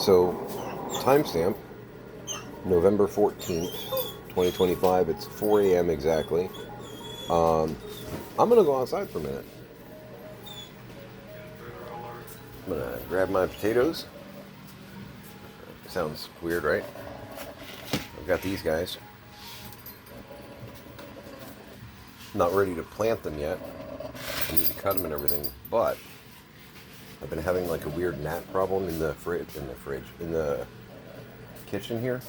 So, timestamp November 14th, 2025. It's 4 a.m. exactly. Um, I'm going to go outside for a minute. I'm going to grab my potatoes. Sounds weird, right? I've got these guys. Not ready to plant them yet. I need to cut them and everything, but I've been having like a weird gnat problem in the in the kitchen here.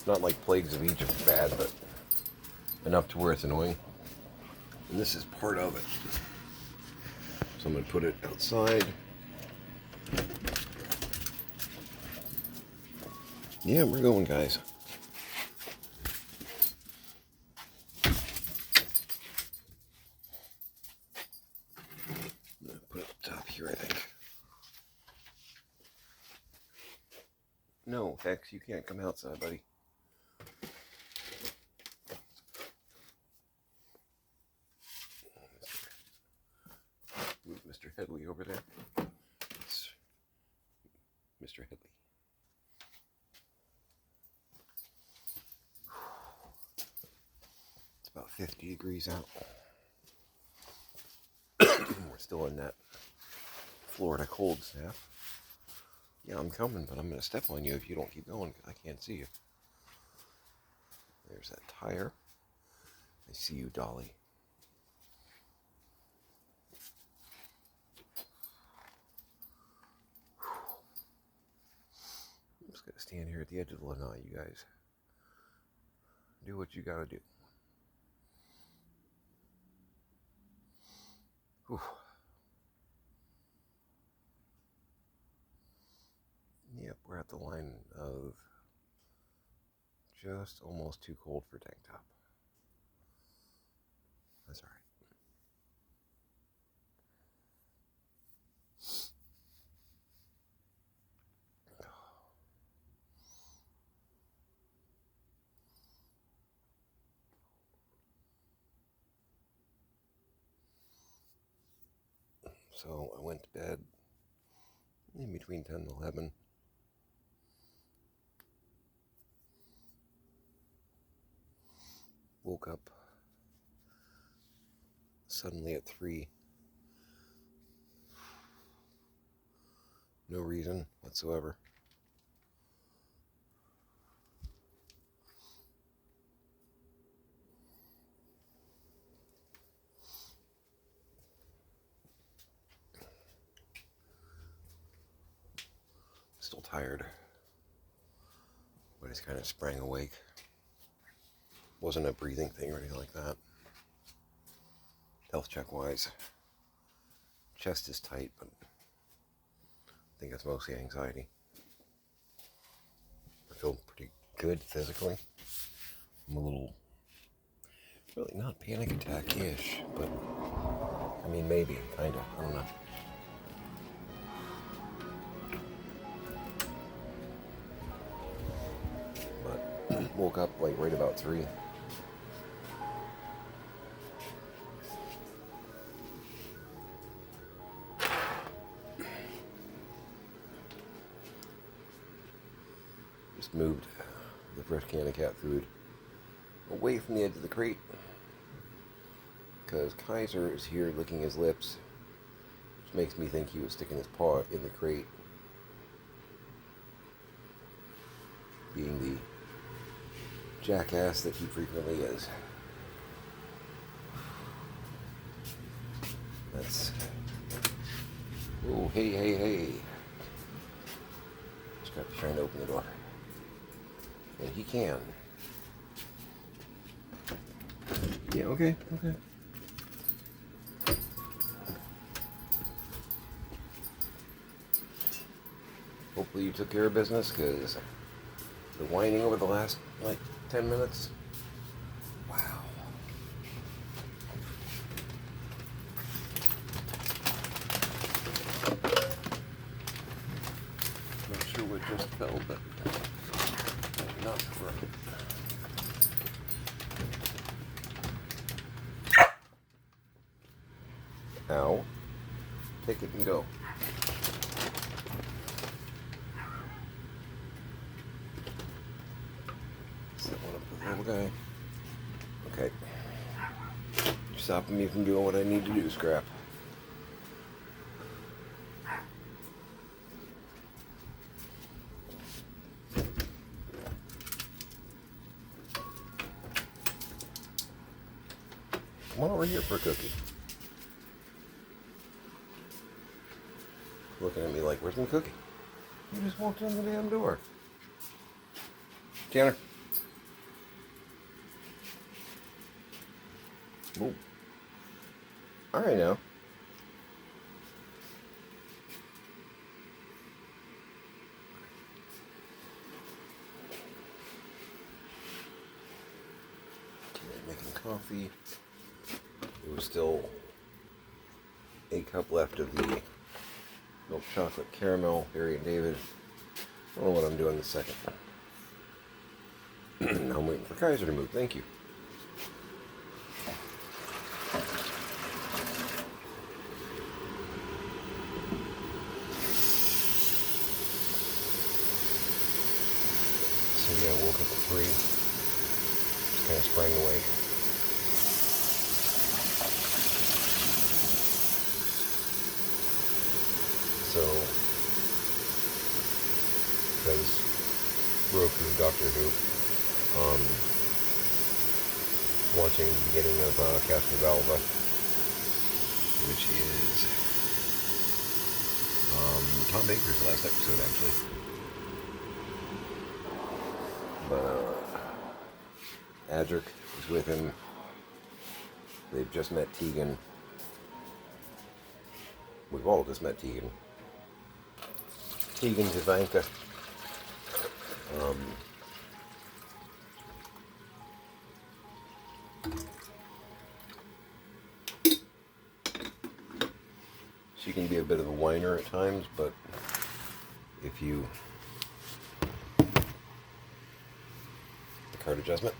Not like plagues of Egypt bad, but enough to where it's annoying. And this is part of it. So I'm going to put it outside. Yeah, we're going, guys. I'm going to put it up top here, I think. No, Hex, you can't come outside, buddy. Move Mr. Headley over there. It's Mr. Headley. It's about 50 degrees out. We're still in that Florida cold snap. Yeah, I'm coming, but I'm going to step on you if you don't keep going because I can't see you. There's that tire. I see you, Dolly. I'm just going to stand here at the edge of the lanai, you guys. Do what you got to do. Whew. Yep, we're at the line of just almost too cold for tank top. That's all right. So I went to bed in between 10 and 11. Woke up suddenly at 3. No reason whatsoever. Still tired, but I just kind of sprang awake. Wasn't a breathing thing or anything like that. Health check wise, chest is tight, but I think it's mostly anxiety. I feel pretty good physically. I'm a little, really not panic attack-ish, but I mean maybe, kinda, I don't know. But woke up like right about 3. Just moved the fresh can of cat food away from the edge of the crate because Kaiser is here licking his lips, which makes me think he was sticking his paw in the crate, being the jackass that he frequently is. That's... Oh, hey. Just got to be trying to open the door. And he can. Yeah, okay. Hopefully you took care of business, because the whining over the last, 10 minutes. Wow. Not sure what just fell, but not for... Ow. Take it and go. Okay. Okay. You're stopping me from doing what I need to do, Scrap. Come on over here for a cookie. Looking at me like, where's my cookie? You just walked in the damn door. Tanner. Ooh. All right now. Okay, making coffee. There was still a cup left of the milk chocolate caramel, Harry and David. I don't know what I'm doing in a second. Now I'm waiting for Kaiser to move. Thank you. So yeah, I woke up at 3. Just kind of sprang awake. So, because Roku, Doctor Who, watching the beginning of Castrovalva, which is Tom Baker's last episode, actually. But Adric is with him. They've just met Tegan. We've all just met Tegan. Tegan's Ivanka. She can be a bit of a whiner at times, but if you... The card adjustment.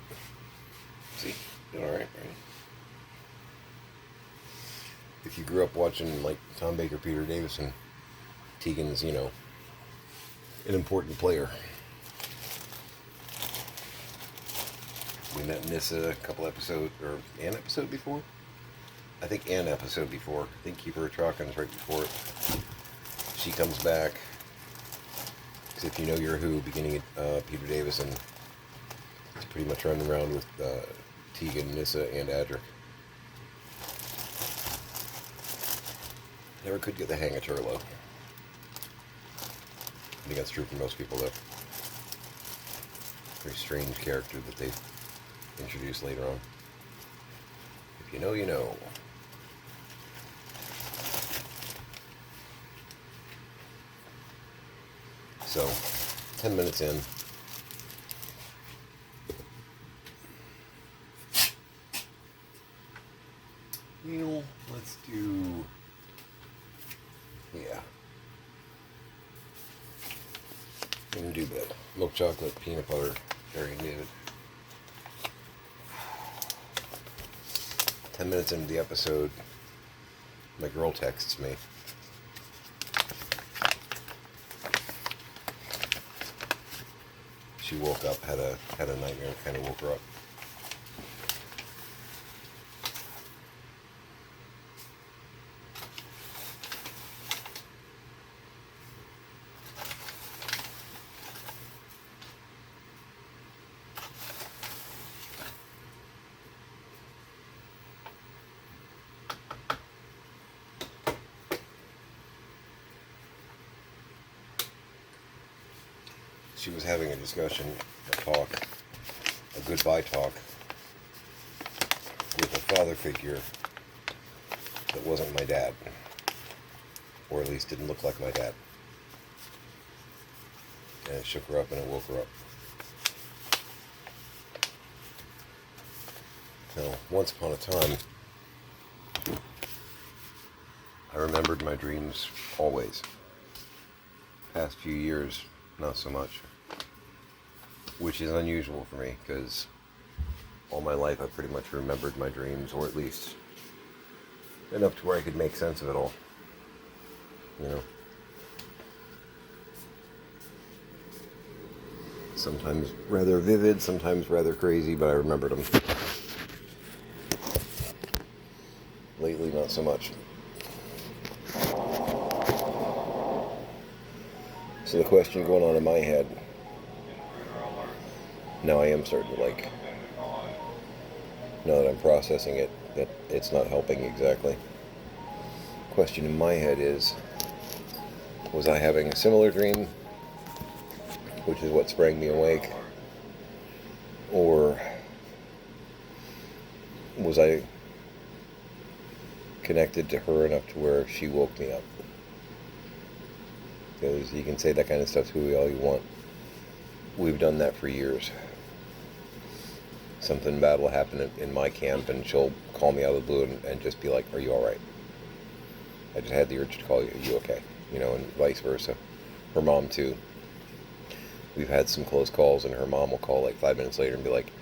See? Doing alright, right? If you grew up watching, like, Tom Baker, Peter Davison, Tegan's, you know, an important player. We met Nissa a couple episodes, or an episode before? I think an episode before. I think Keeper of Trocken's right before it. She comes back. Because if you know your Who, beginning at Peter Davison, it's pretty much running around with Tegan, Nissa, and Adric. Never could get the hang of Turlo. I think that's true for most people, though. Very strange character that they introduced later on. If you know, you know. So, 10 minutes in. Neil, let's do... Yeah. I'm gonna do that. Milk chocolate, peanut butter, Harry and David. 10 minutes into the episode, my girl texts me. She woke up, had a nightmare, kind of woke her up. She was having a discussion, a talk, a goodbye talk with a father figure that wasn't my dad, or at least didn't look like my dad. And it shook her up and it woke her up. Now, once upon a time, I remembered my dreams always. Past few years, not so much. Which is unusual for me, because all my life I pretty much remembered my dreams, or at least enough to where I could make sense of it all. You know? Sometimes rather vivid, sometimes rather crazy, but I remembered them. Lately, not so much. So the question going on in my head, now I am starting to now that I'm processing it, that it's not helping exactly. Question in my head is, was I having a similar dream, which is what sprang me awake, or was I connected to her enough to where she woke me up? Because you can say that kind of stuff to all you want. We've done that for years. Something bad will happen in my camp, and she'll call me out of the blue and just be like, "Are you all right?" I just had the urge to call you. Are you okay? And vice versa. Her mom too. We've had some close calls, and her mom will call like 5 minutes later and be like,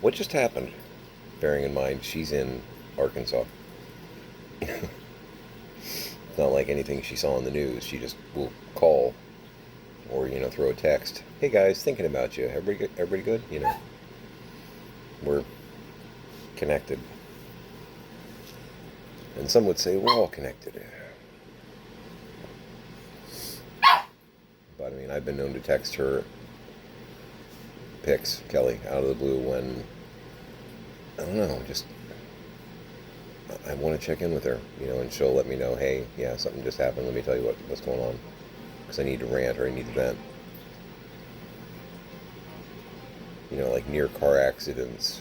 "What just happened?" Bearing in mind she's in Arkansas. It's not like anything she saw on the news. She just will call or throw a text. "Hey guys, thinking about you. Everybody good?" We're connected. And some would say we're all connected. But I mean, I've been known to text her pics, Kelly, out of the blue when, I don't know, just I want to check in with her, and she'll let me know, "Hey, yeah, something just happened. Let me tell you what's going on, because I need to rant or I need to vent." Like near car accidents,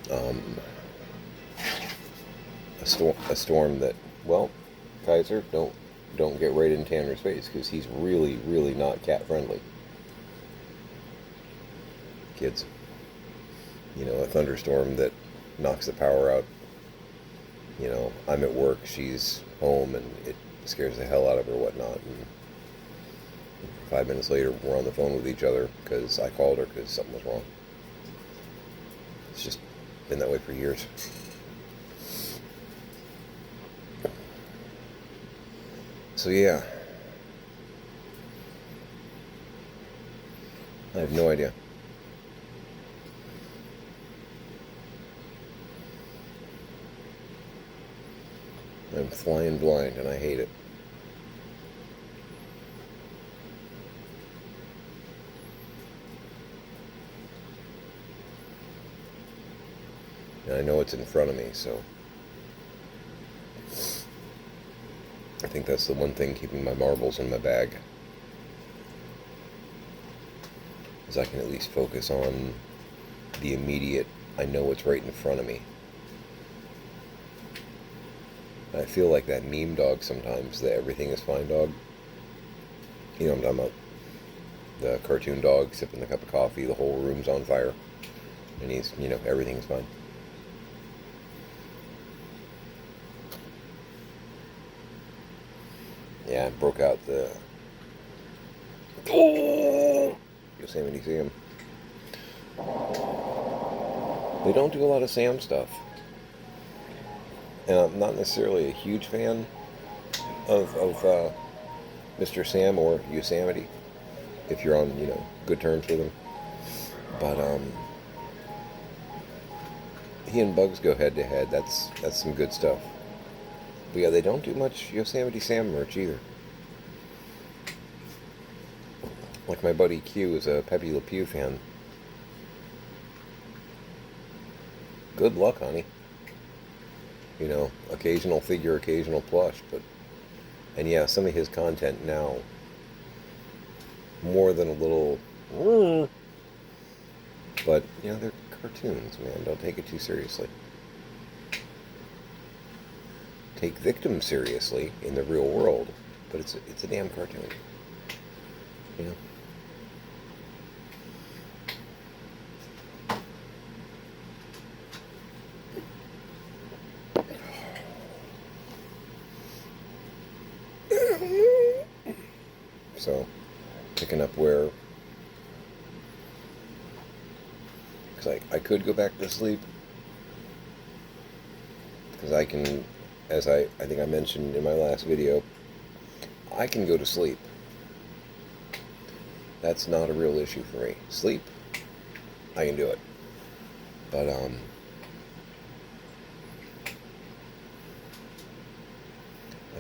a storm that, well, Kaiser, don't get right in Tanner's face, because he's really, really not cat friendly. Kids, a thunderstorm that knocks the power out. I'm at work, she's home, and it scares the hell out of her, whatnot. And 5 minutes later, we're on the phone with each other because I called her because something was wrong. It's just been that way for years. So yeah, I have no idea. I'm flying blind, and I hate it. And I know it's in front of me, so I think that's the one thing keeping my marbles in my bag, is I can at least focus on the immediate. I know what's right in front of me. I feel like that meme dog sometimes, the "everything is fine" dog. I'm talking about the cartoon dog sipping the cup of coffee, the whole room's on fire, and he's, everything's fine. Yeah, I broke out the Yosemite Sam. They don't do a lot of Sam stuff. And I'm not necessarily a huge fan of Mr. Sam or Yosemite, if you're on, good terms with him. But he and Bugs go head to head. That's some good stuff. But yeah, they don't do much Yosemite Sam merch either. Like my buddy Q is a Pepe Le Pew fan. Good luck, honey. Occasional figure, occasional plush, and yeah, some of his content now, more than a little, but, they're cartoons, man. Don't take it too seriously. Take victims seriously in the real world, but it's a damn cartoon. So, picking up where, because I could go back to sleep, because I can, as I think I mentioned in my last video, I can go to sleep. That's not a real issue for me. Sleep, I can do it. But I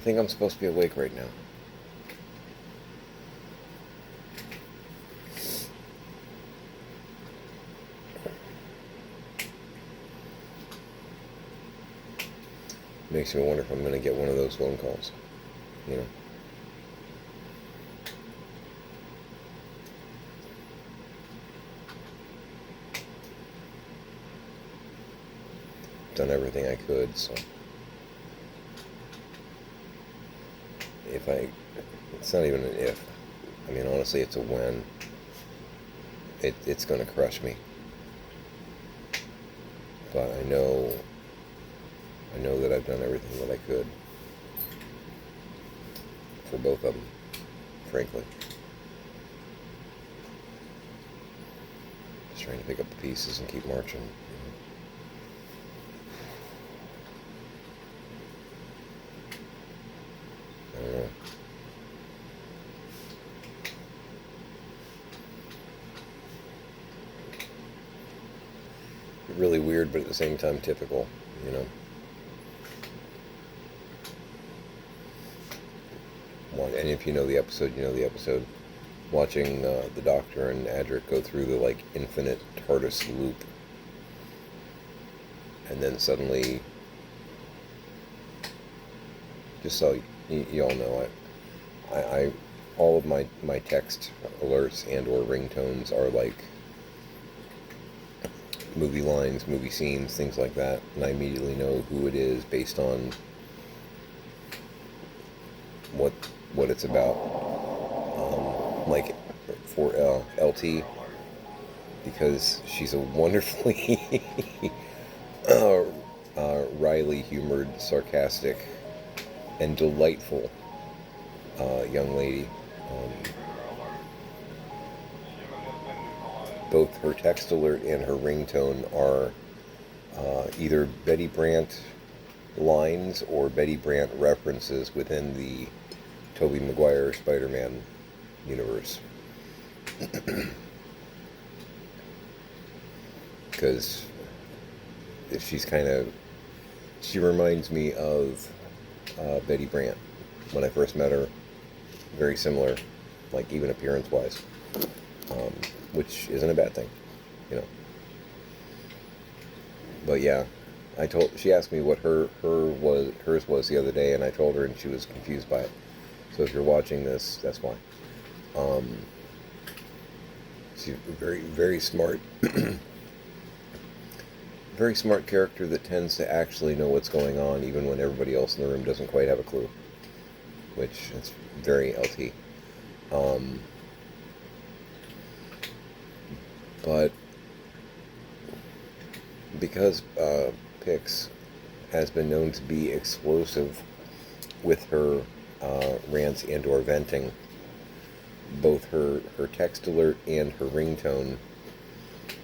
think I'm supposed to be awake right now. Makes me wonder if I'm going to get one of those phone calls. You know? Done everything I could, so it's not even an if. I mean, honestly, it's a when. It's going to crush me. But I know that I've done everything that I could for both of them, frankly. Just trying to pick up the pieces and keep marching. I don't know. Really weird, but at the same time typical, you know. And if you know the episode, you know the episode. Watching the Doctor and Adric go through the like infinite TARDIS loop, and then suddenly, just so you all know, I all of my text alerts and or ringtones are like movie lines, movie scenes, things like that, and I immediately know who it is based on what it's about. Like for LT, because she's a wonderfully wryly humored, sarcastic, and delightful young lady. Both her text alert and her ringtone are either Betty Brant lines or Betty Brant references within the Tobey Maguire Spider-Man universe. Because she reminds me of Betty Brant when I first met her. Very similar, like even appearance-wise, which isn't a bad thing, you know. But yeah, she asked me what hers was the other day, and I told her, and she was confused by it. So if you're watching this, that's why. She's a very, very smart, very smart character that tends to actually know what's going on, even when everybody else in the room doesn't quite have a clue. Which is very LT. But because Pix has been known to be explosive with her rants and or venting, both her text alert and her ringtone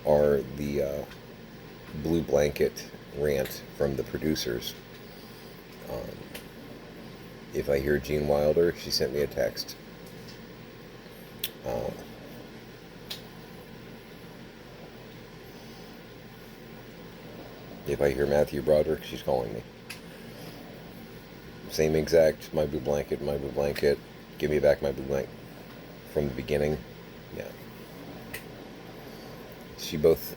are the blue blanket rant from the producers. If I hear Gene Wilder, she sent me a text. If I hear Matthew Broderick, she's calling me. Same exact, my blue blanket, give me back my blue blanket. From the beginning, yeah. She both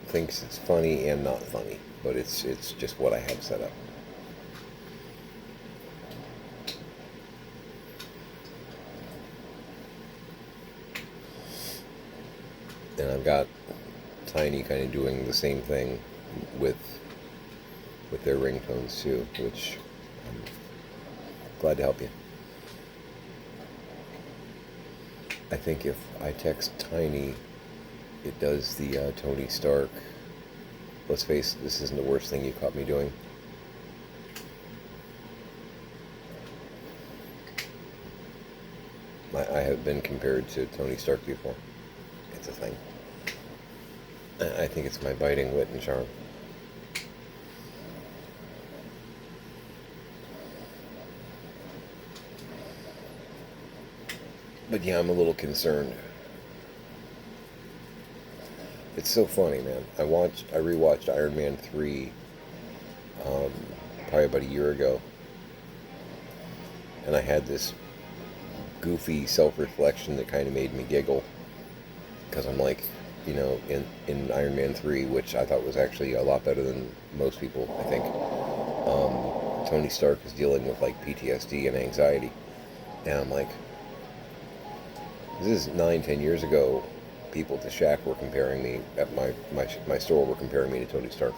thinks it's funny and not funny, but it's just what I have set up. And I've got Tiny kind of doing the same thing with their ringtones too, which I'm glad to help you. I think if I text Tiny, it does the Tony Stark. Let's face it, this isn't the worst thing you caught me doing. I have been compared to Tony Stark before. It's a thing. I think it's my biting wit and charm. But yeah, I'm a little concerned It's so funny, man. I rewatched Iron Man 3 um, probably about a year ago, and I had this goofy self-reflection that kind of made me giggle because I'm like, in Iron Man 3, which I thought was actually a lot better than most people, I think, Tony Stark is dealing with like PTSD and anxiety. And I'm like, this is 9, 10 years ago. People at the shack were comparing me, at my store were comparing me to Tony Stark.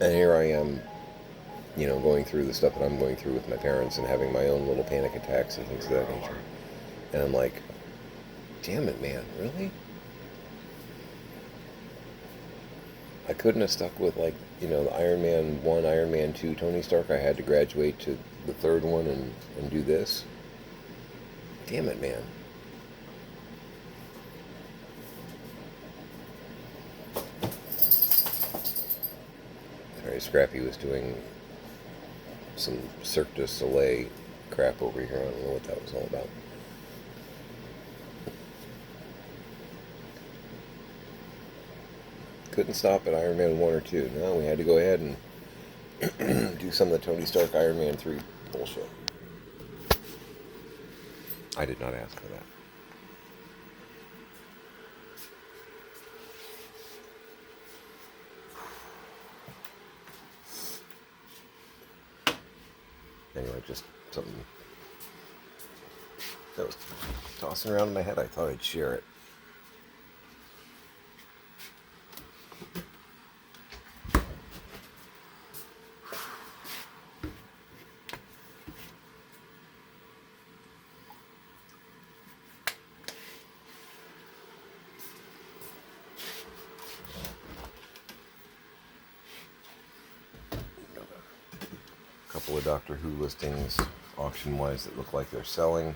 And here I am, going through the stuff that I'm going through with my parents and having my own little panic attacks and things of that nature. And I'm like, damn it, man, really? I couldn't have stuck with, like, the Iron Man 1, Iron Man 2 Tony Stark. I had to graduate to the third one and do this. Damn it, man. Sorry, Scrappy was doing some Cirque du Soleil crap over here. I don't know what that was all about. Couldn't stop at Iron Man 1 or 2. No, we had to go ahead and do some of the Tony Stark Iron Man 3 bullshit. I did not ask for that. Anyway, just something that was tossing around in my head. I thought I'd share it. Couple of Doctor Who listings, auction-wise, that look like they're selling.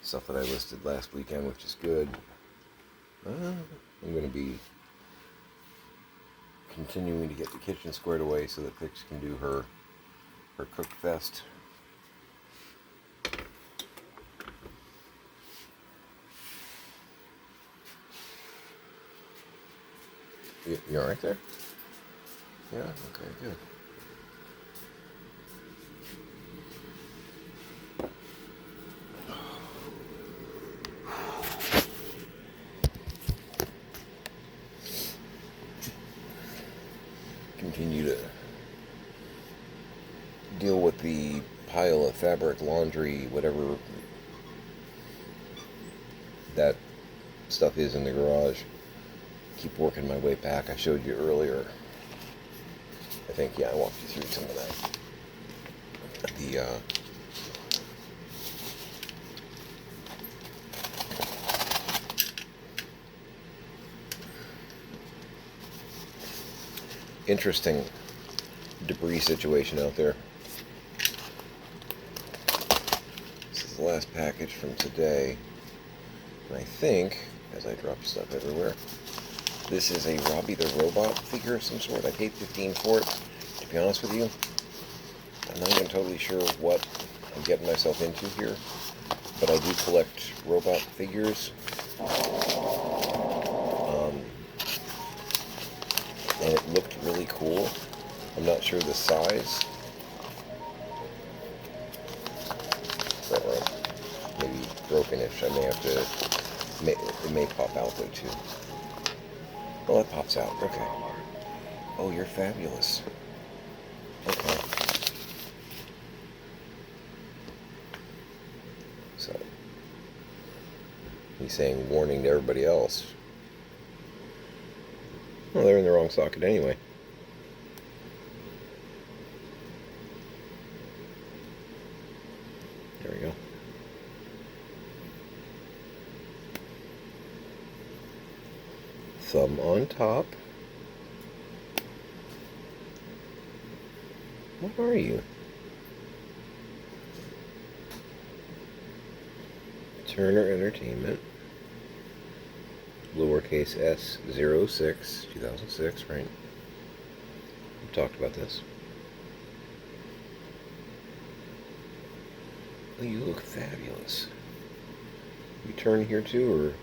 Stuff that I listed last weekend, which is good. I'm going to be continuing to get the kitchen squared away so that Pix can do her cook fest. You all right there? Yeah? Okay, good. Continue to deal with the pile of fabric, laundry, whatever that stuff is in the garage. Keep working my way back. I showed you earlier. I think, yeah, I walked you through some of that. Interesting debris situation out there. This is the last package from today. And I think, as I drop stuff everywhere, this is a Robbie the Robot figure of some sort. I paid $15 for it. To be honest with you, I'm not even totally sure what I'm getting myself into here, but I do collect robot figures. And it looked really cool. I'm not sure the size. Is that right? Maybe brokenish. I may have to... It may pop out though too. Oh, it pops out. Okay. Oh, you're fabulous. Okay. So, he's saying warning to everybody else. Well, they're in the wrong socket anyway. There we go. Thumb on top. What are you? Turner Entertainment. Lowercase S06, 2006, right? We talked about this. Oh, you look fabulous. You turn here too, or...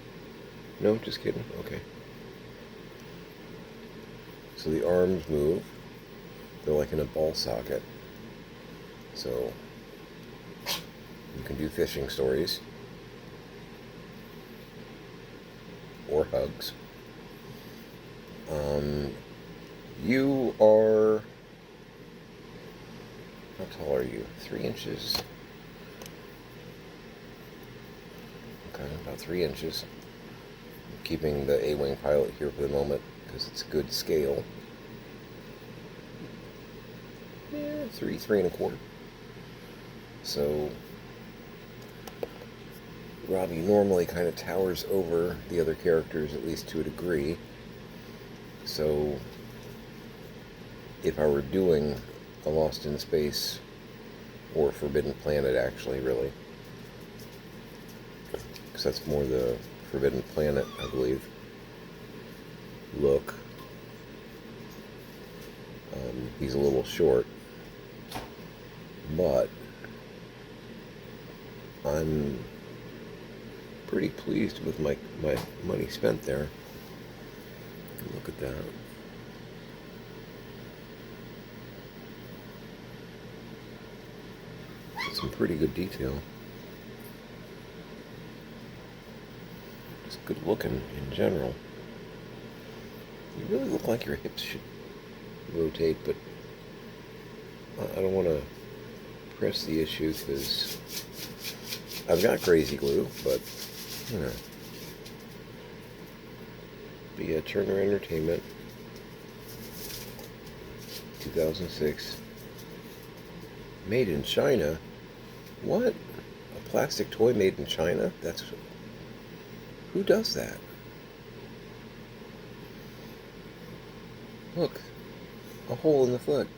No, just kidding. Okay. So the arms move. They're like in a ball socket. So you can do fishing stories or hugs. You are... How tall are you? 3 inches? Okay, about 3 inches. I'm keeping the A-Wing pilot here for the moment because it's a good scale. Yeah, 3.25. So Robbie normally kind of towers over the other characters, at least to a degree. So if I were doing a Lost in Space or Forbidden Planet, actually, really, because that's more the Forbidden Planet, I believe, look, he's a little short, but I'm pretty pleased with my money spent there. Look at that. Some pretty good detail. Just good looking in general. You really look like your hips should rotate, but I don't want to press the issue because I've got crazy glue, but you know. But yeah, Turner Entertainment, 2006. Made in China? What? A plastic toy made in China? That's... Who does that? Look. A hole in the foot.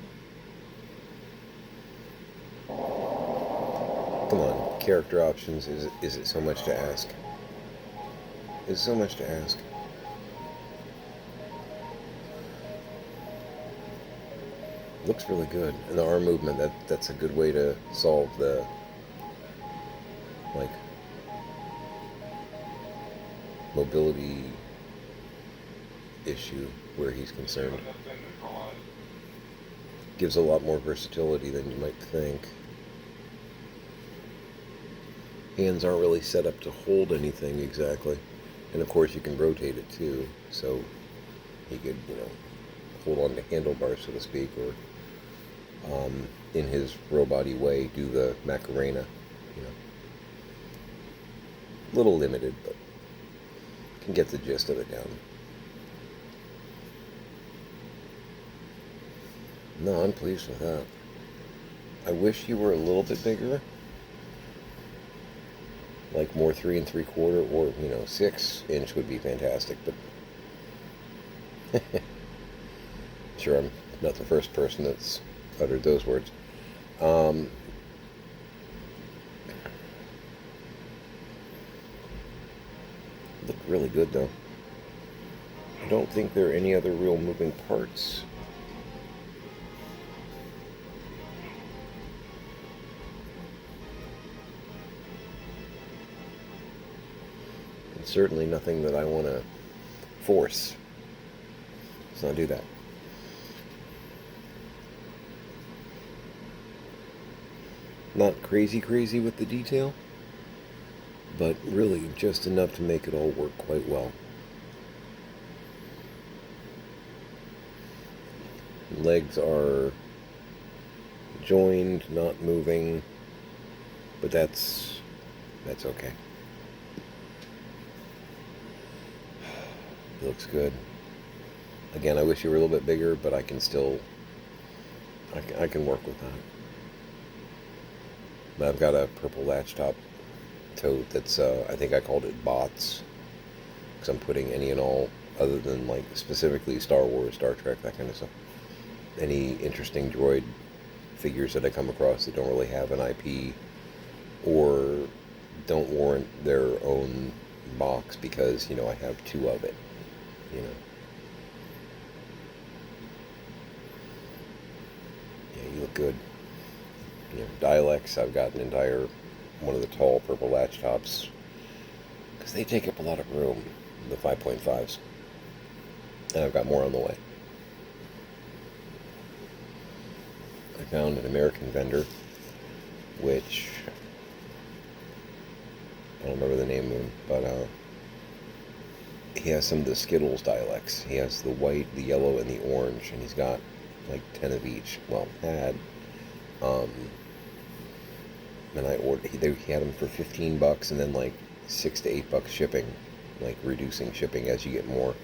Come on. Character options. Is it so much to ask? Is it so much to ask? Looks really good. And the arm movement, that's a good way to solve the, like, mobility issue where he's concerned. Gives a lot more versatility than you might think. Hands aren't really set up to hold anything exactly. And of course you can rotate it too, so he could, hold on to handlebars, so to speak, or in his robot-y way, do the Macarena, A little limited, but can get the gist of it down. No, I'm pleased with that. I wish you were a little bit bigger, like more 3.75 or 6-inch would be fantastic, but sure, I'm not the first person that's uttered those words. Look really good though. I don't think there are any other real moving parts. And certainly nothing that I want to force. Let's not do that. Not crazy with the detail, but really just enough to make it all work quite well. Legs are joined, not moving, but that's okay. It looks good. Again, I wish you were a little bit bigger, but I can still, I can work with that. But I've got a purple latch top tote that's, I think I called it Bots, because I'm putting any and all, other than like specifically Star Wars, Star Trek, that kind of stuff. Any interesting droid figures that I come across that don't really have an IP or don't warrant their own box because, I have 2 of it, Yeah, you look good. Dialects, I've got an entire one of the tall purple latch tops because they take up a lot of room, the 5.5s, and I've got more on the way. I found an American vendor, which I don't remember the name of him, but he has some of the Skittles dialects. He has the white, the yellow, and the orange, and he's got like 10 of each. Well, had. Um, and I ordered. He had them for $15, and then like $6 to $8 shipping, like reducing shipping as you get more,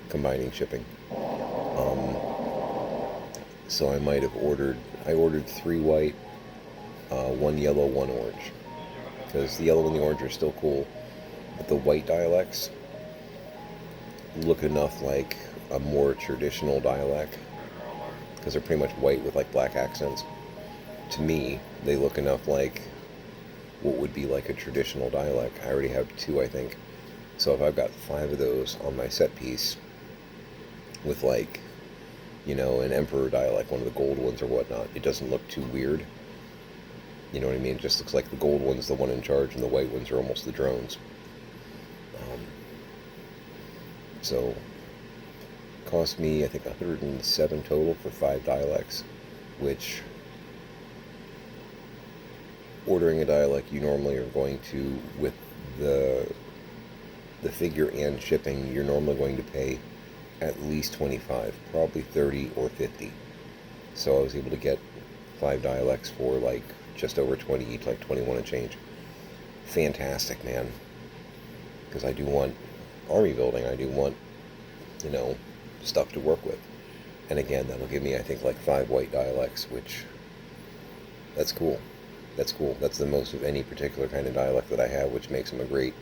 combining shipping. Um, so I might have ordered. I ordered 3 white, 1 yellow, 1 orange, because the yellow and the orange are still cool, but the white dialects look enough like a more traditional dialect, because they're pretty much white with like black accents. To me, they look enough like what would be like a traditional dialect. I already have 2, I think. So if I've got 5 of those on my set piece with like, an emperor dialect, one of the gold ones or whatnot, it doesn't look too weird. You know what I mean? It just looks like the gold one's the one in charge and the white ones are almost the drones. Um, so cost me, I think, 107 total for 5 dialects, which, ordering a dialect, you normally are going to, with the figure and shipping, you're normally going to pay at least 25, probably 30 or 50. So I was able to get 5 dialects for like just over 20 each, like 21 and change. Fantastic, man. Because I do want army building. I do want, stuff to work with. And again, that'll give me, I think, like 5 white dialects, which, that's cool. That's cool. That's the most of any particular kind of dialect that I have, which makes them a great,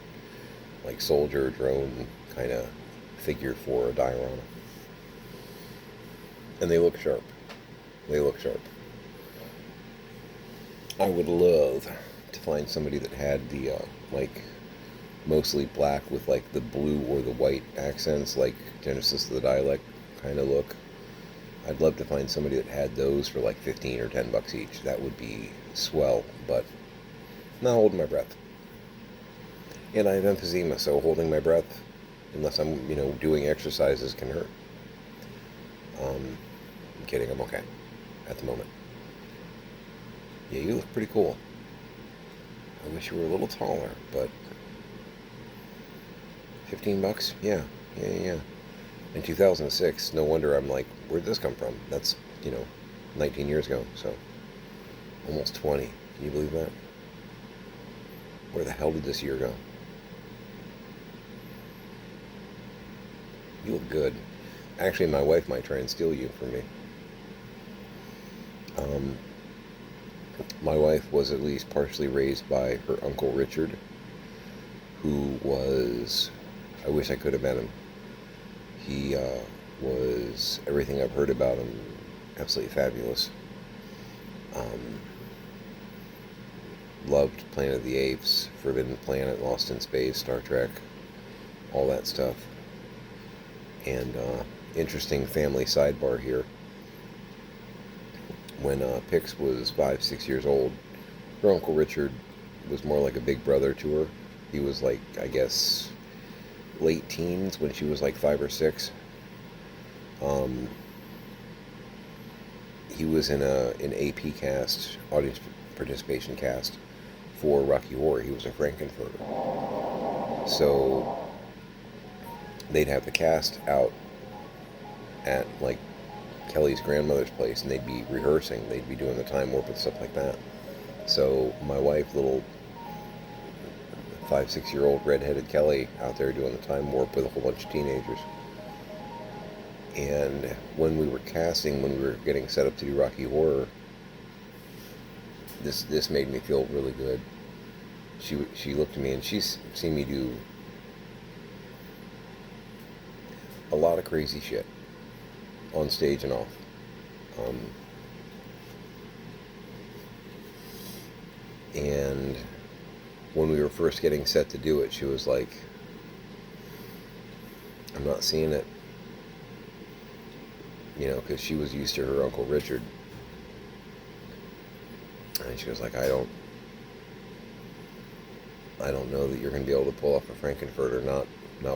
like, soldier, drone kind of figure for a diorama. And they look sharp. They look sharp. I would love to find somebody that had the, like, mostly black with, like, the blue or the white accents, like Genesis of the Dialect kind of look. I'd love to find somebody that had those for, like, 15 or $10 each. That would be swell, but I'm not holding my breath. And I have emphysema, so holding my breath, unless I'm, doing exercises, can hurt. I'm kidding, I'm okay at the moment. Yeah, you look pretty cool. I wish you were a little taller, but $15? Yeah. In 2006, no wonder I'm like, where'd this come from? That's, 19 years ago, so almost 20. Can you believe that? Where the hell did this year go? You look good. Actually, my wife might try and steal you from me. My wife was at least partially raised by her Uncle Richard, who was, I wish I could have met him. He was everything I've heard about him, absolutely fabulous. Loved Planet of the Apes, Forbidden Planet, Lost in Space, Star Trek, all that stuff. And interesting family sidebar here. When Pix was 5, 6 years old, her Uncle Richard was more like a big brother to her. He was like, I guess, late teens when she was like 5 or 6. He was in an AP cast, audience participation cast, for Rocky Horror. He was a Frankenfurter. So they'd have the cast out at like Kelly's grandmother's place, and they'd be rehearsing. They'd be doing the time warp and stuff like that. So my wife, little 5, 6-year-old redheaded Kelly, out there doing the time warp with a whole bunch of teenagers. And when we were casting, when we were getting set up to do Rocky Horror, this made me feel really good. She looked at me, and she's seen me do a lot of crazy shit on stage and off. And when we were first getting set to do it, she was like, I'm not seeing it. Because she was used to her Uncle Richard. And she was like, I don't know that you're going to be able to pull off a Frankenfurter, not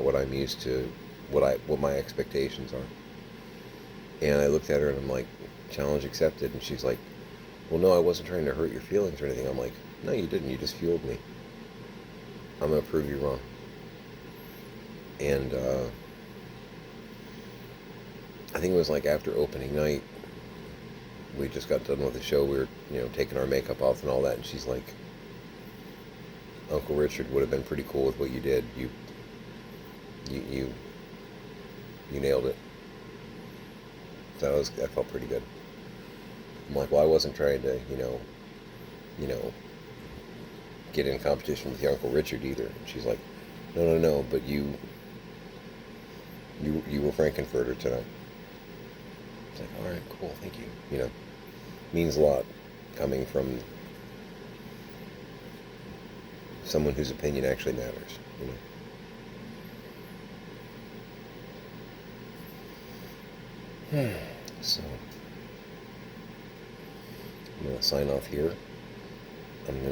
what I'm used to, what my expectations are. And I looked at her and I'm like, challenge accepted. And she's like, well, no, I wasn't trying to hurt your feelings or anything. I'm like, no, you didn't. You just fueled me. I'm going to prove you wrong. And I think it was like after opening night, we just got done with the show. We were, taking our makeup off and all that. And she's like, Uncle Richard would have been pretty cool with what you did. You, you, you nailed it. So I felt pretty good. I'm like, well, I wasn't trying to, you know, get in competition with your Uncle Richard either. And she's like, no, no, no, but you were Frankenfurter tonight. It's like, all right, cool, thank you. Means a lot coming from someone whose opinion actually matters. So I'm gonna sign off here. I'm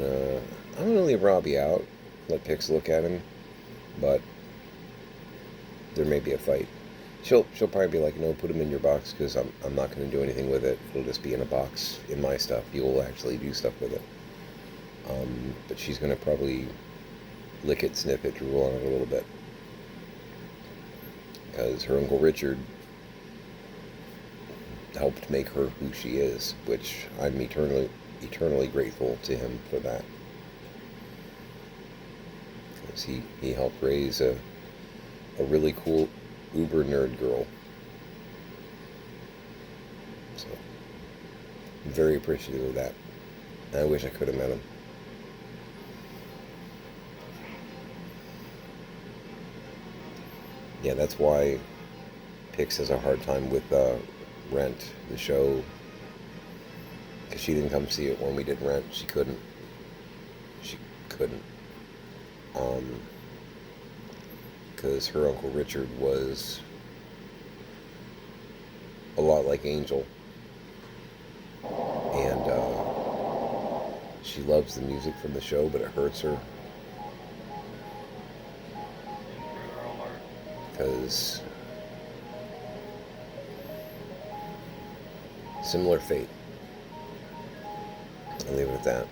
gonna leave Robbie out, let Pix look at him, but there may be a fight. She'll probably be like, no, put him in your box because I'm not going to do anything with it. It'll just be in a box in my stuff. You'll actually do stuff with it. But she's going to probably lick it, sniff it, drool on it a little bit. Because her Uncle Richard helped make her who she is, which I'm eternally grateful to him for that. Because he helped raise a really cool uber nerd girl. So, I'm very appreciative of that. I wish I could have met him. Yeah, that's why Pix has a hard time with Rent, the show. Because she didn't come see it when we did Rent. She couldn't. Because her Uncle Richard was a lot like Angel. And she loves the music from the show, but it hurts her. Because similar fate. I'll leave it at that.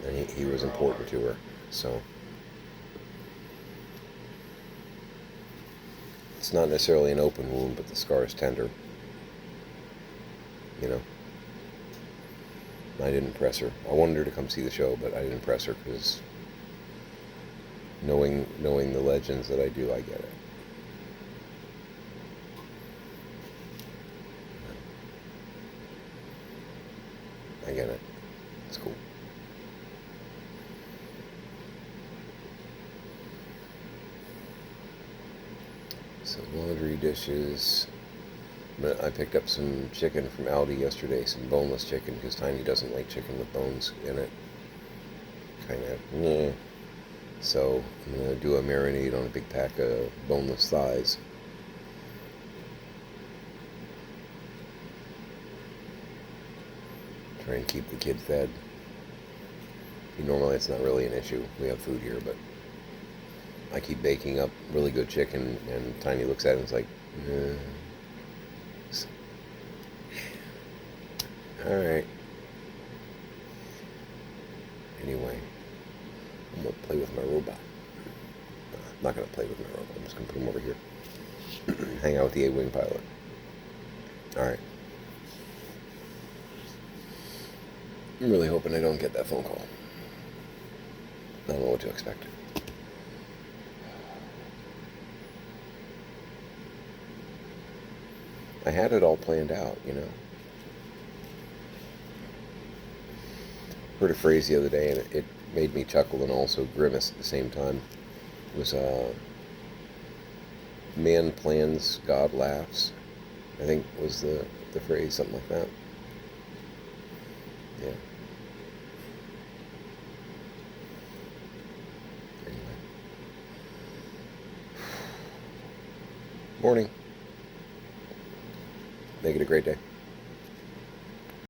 And he was important to her, so it's not necessarily an open wound, but the scar is tender. I didn't press her. I wanted her to come see the show, but I didn't press her because knowing the legends that I do, I get it. I get it. It's cool. Some laundry, dishes. I picked up some chicken from Aldi yesterday, some boneless chicken, because Tiny doesn't like chicken with bones in it. Kind of, yeah. So I'm going to do a marinade on a big pack of boneless thighs. Try and keep the kid fed. Normally it's not really an issue. We have food here, but I keep baking up really good chicken, and Tiny looks at it and is like, alright. Anyway, I'm going to play with my robot. I'm not going to play with my robot. I'm just going to put him over here. Hang out with the A-Wing pilot. Alright. I'm really hoping I don't get that phone call. I don't know what to expect. I had it all planned out, Heard a phrase the other day, and it made me chuckle and also grimace at the same time. It was, man plans, God laughs. I think was the phrase, something like that. Yeah. Anyway. Morning. Make it a great day.